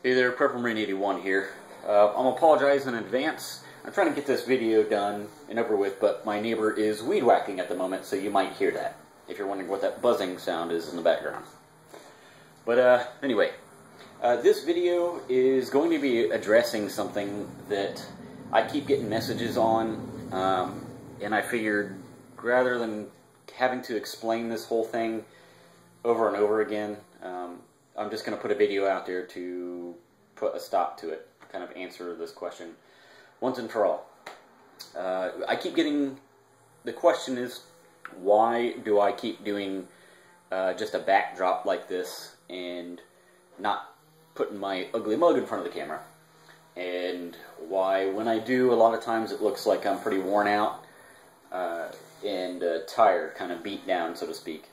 Hey there, PrepperMarine81 here. I'm apologizing in advance. I'm trying to get this video done and over with, but my neighbor is weed whacking at the moment, so you might hear that, if you're wondering what that buzzing sound is in the background. But anyway, this video is going to be addressing something that I keep getting messages on, and I figured rather than having to explain this whole thing over and over again, I'm just going to put a video out there to put a stop to it, kind of answer this question once and for all. I keep getting, the question is, why do I keep doing just a backdrop like this and not putting my ugly mug in front of the camera? And why, when I do, a lot of times it looks like I'm pretty worn out and tired, kind of beat down, so to speak.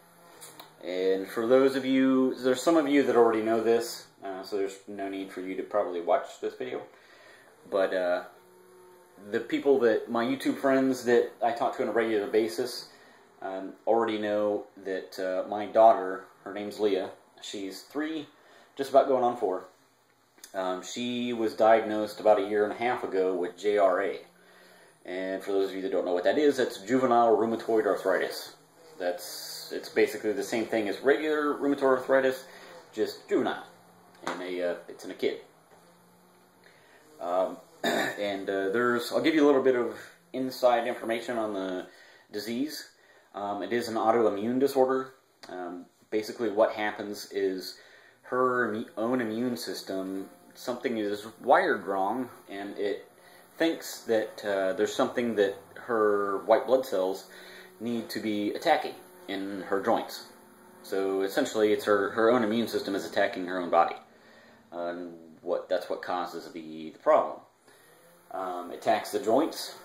And for those of you, there's some of you that already know this, so there's no need for you to probably watch this video. But the people that, my YouTube friends that I talk to on a regular basis, already know that my daughter, her name's Leah, she's 3, just about going on 4. She was diagnosed about 1.5 years ago with JRA. And for those of you that don't know what that is, that's juvenile rheumatoid arthritis. It's basically the same thing as regular rheumatoid arthritis, just juvenile, and it's in a kid. I'll give you a little bit of inside information on the disease. It is an autoimmune disorder. Basically what happens is her own immune system, something is wired wrong, and it thinks that there's something that her white blood cells need to be attacking in her joints. So essentially it's her own immune system is attacking her own body. That's what causes the problem. It attacks the joints,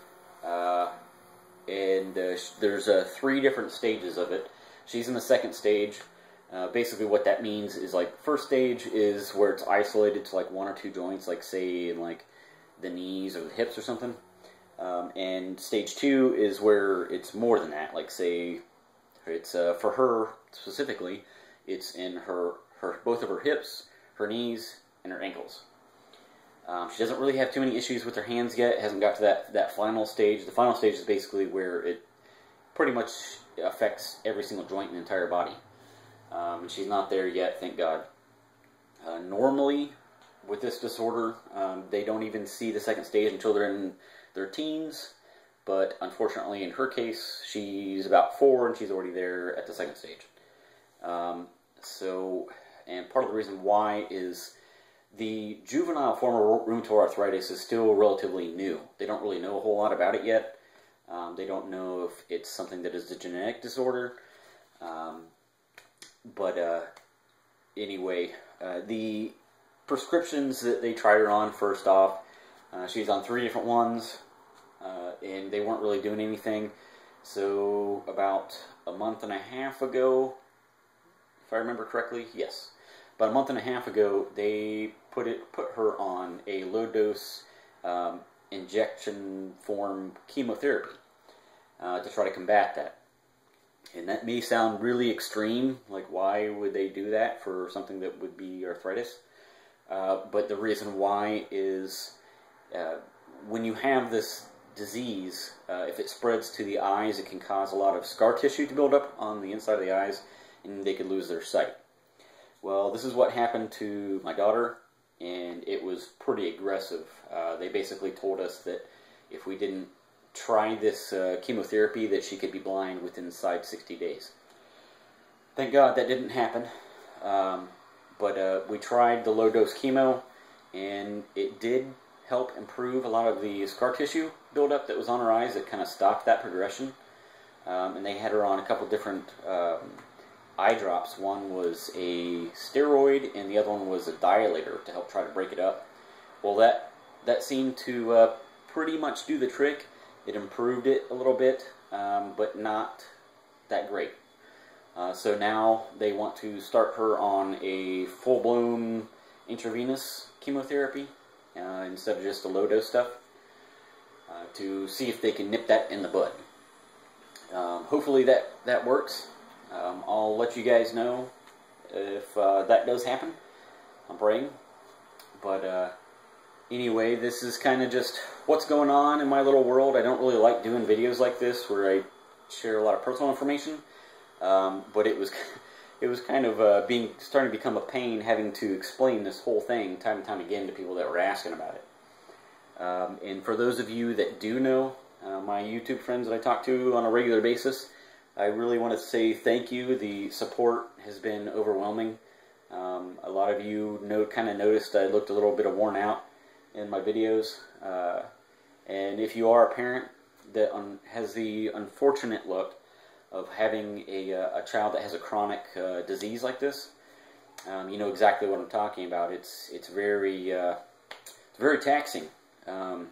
and there's 3 different stages of it. She's in the 2nd stage. Basically what that means is, like, first stage is where it's isolated to like 1 or 2 joints, like say in like the knees or the hips or something. And stage 2 is where it's more than that, like say it's for her specifically, it's in her both of her hips, her knees, and her ankles. She doesn't really have too many issues with her hands yet. It hasn't got to that final stage. The final stage is basically where it pretty much affects every single joint in the entire body. And she's not there yet, thank God. Normally, with this disorder, they don't even see the 2nd stage until they're in their teens. But unfortunately, in her case, she's about 4 and she's already there at the 2nd stage. And part of the reason why is the juvenile form of rheumatoid arthritis is still relatively new. They don't really know a whole lot about it yet. They don't know if it's something that is a genetic disorder. Anyway, the prescriptions that they tried her on, first off, she's on 3 different ones. And they weren't really doing anything. So about 1.5 months ago, if I remember correctly, yes, about 1.5 months ago, they put her on a low-dose injection form chemotherapy to try to combat that. And that may sound really extreme, like why would they do that for something that would be arthritis? But the reason why is when you have this disease, if it spreads to the eyes, it can cause a lot of scar tissue to build up on the inside of the eyes, and they could lose their sight. Well, this is what happened to my daughter, and it was pretty aggressive. They basically told us that if we didn't try this chemotherapy, that she could be blind within 60 days. Thank God that didn't happen, but we tried the low-dose chemo, and it did help improve a lot of the scar tissue buildup that was on her eyes. It kind of stopped that progression. And they had her on a couple different eye drops. One was a steroid, and the other one was a dilator to help try to break it up. Well, that seemed to pretty much do the trick. It improved it a little bit, but not that great. So now they want to start her on a full-blown intravenous chemotherapy instead of just the low-dose stuff, to see if they can nip that in the bud. Hopefully that works. I'll let you guys know if that does happen. I'm praying. But anyway, this is kind of just what's going on in my little world. I don't really like doing videos like this where I share a lot of personal information, but it was kind of starting to become a pain having to explain this whole thing time and time again to people that were asking about it. And for those of you that do know, my YouTube friends that I talk to on a regular basis, I really want to say thank you. The support has been overwhelming. A lot of you kind of noticed I looked a little bit worn out in my videos. And if you are a parent that has the unfortunate luck of having a child that has a chronic disease like this, you know exactly what I'm talking about. It's very taxing. I'm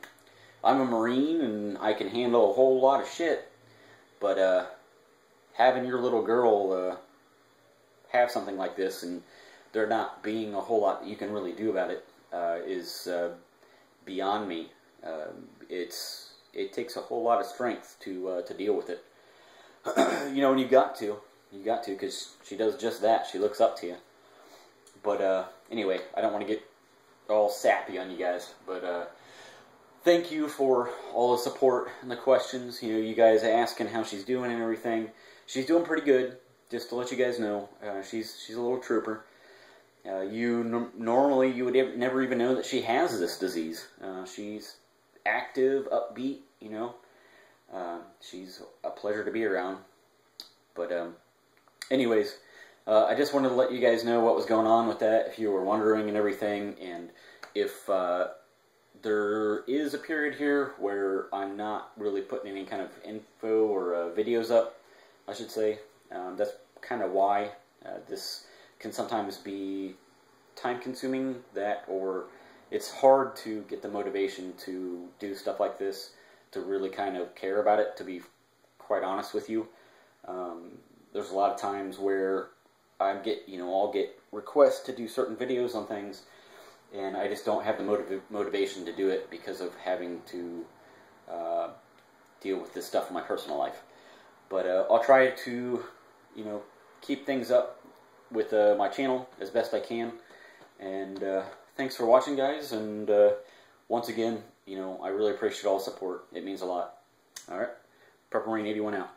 a Marine and I can handle a whole lot of shit, but having your little girl have something like this and there not being a whole lot that you can really do about it is beyond me. It takes a whole lot of strength to deal with it. You know, and you got to, because she does just that. She looks up to you. But anyway, I don't want to get all sappy on you guys, but thank you for all the support and the questions. You know, you guys asking how she's doing and everything. She's doing pretty good. Just to let you guys know, she's a little trooper. Normally you would never even know that she has this disease. She's active, upbeat. You know, she's a pleasure to be around. But anyways, I just wanted to let you guys know what was going on with that, if you were wondering and everything, and if there is a period here where I'm not really putting any kind of info or videos up, I should say. That's kind of why. This can sometimes be time-consuming, or it's hard to get the motivation to do stuff like this, to really kind of care about it, to be quite honest with you. There's a lot of times where I'll get requests to do certain videos on things, and I just don't have the motivation to do it because of having to deal with this stuff in my personal life. But I'll try to, keep things up with my channel as best I can. And thanks for watching, guys. And once again, I really appreciate all the support. It means a lot. All right, Prepper Marine 81 out.